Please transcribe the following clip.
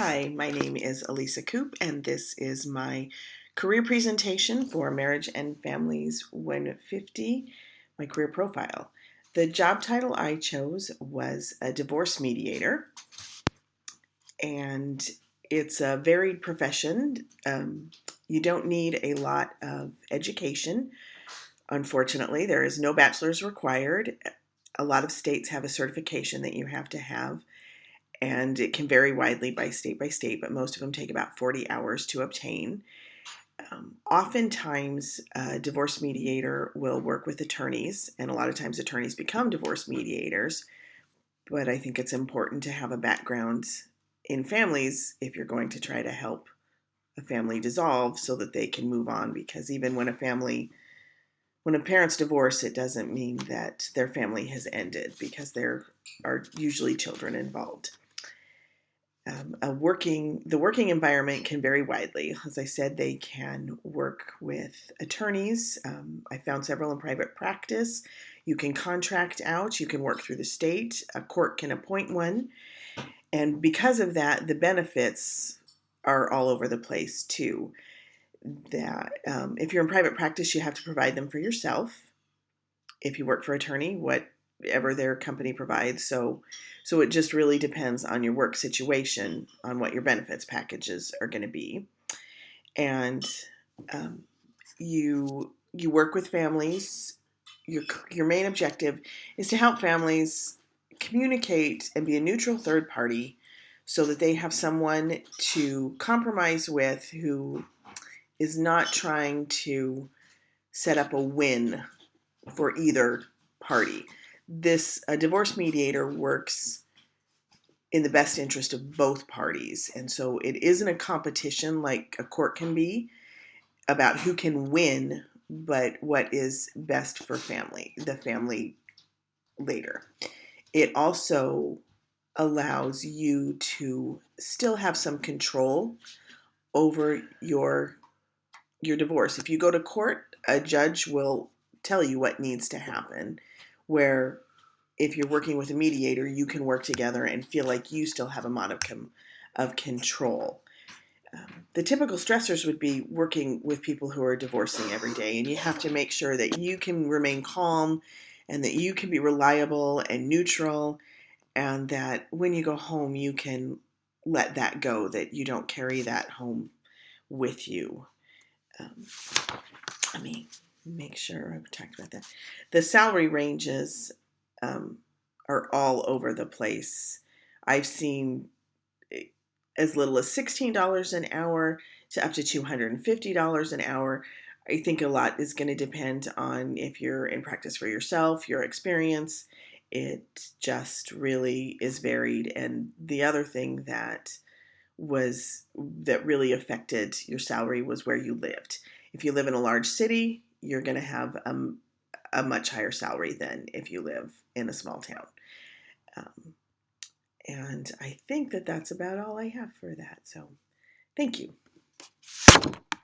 Hi, my name is Elisa Coop, and this is my career presentation for Marriage and Families 150, my career profile. The job title I chose was a divorce mediator, and it's a varied profession. You don't need a lot of education. Unfortunately, there is no bachelor's required. A lot of states have a certification that you have to have, and it can vary widely by state, but most of them take about 40 hours to obtain. Oftentimes, a divorce mediator will work with attorneys, and a lot of times attorneys become divorce mediators, but I think it's important to have a background in families if you're going to try to help a family dissolve so that they can move on, because even when a parent's divorce, it doesn't mean that their family has ended, because there are usually children involved. The working environment can vary widely. As I said, they can work with attorneys. I found several in private practice. You can contract out. You can work through the state. A court can appoint one. And because of that, the benefits are all over the place too. That if you're in private practice, you have to provide them for yourself. If you work for attorney, whatever their company provides. So it just really depends on your work situation, on what your benefits packages are going to be. And you work with families. Your main objective is to help families communicate and be a neutral third party so that they have someone to compromise with who is not trying to set up a win for either party. A divorce mediator works in the best interest of both parties. And so it isn't a competition like a court can be about who can win, but what is best for the family later. It also allows you to still have some control over your divorce. If you go to court, a judge will tell you what needs to happen, where if you're working with a mediator, you can work together and feel like you still have a modicum of control. The typical stressors would be working with people who are divorcing every day, and you have to make sure that you can remain calm and that you can be reliable and neutral, and that when you go home, you can let that go, that you don't carry that home with you. Let me make sure I've talked about that. The salary ranges are all over the place. I've seen as little as $16 an hour to up to $250 an hour. I think a lot is going to depend on if you're in practice for yourself, your experience. It just really is varied. And the other thing that really affected your salary was where you lived. If you live in a large city, you're going to have a much higher salary than if you live in a small town. And I think that that's about all I have for that. So thank you.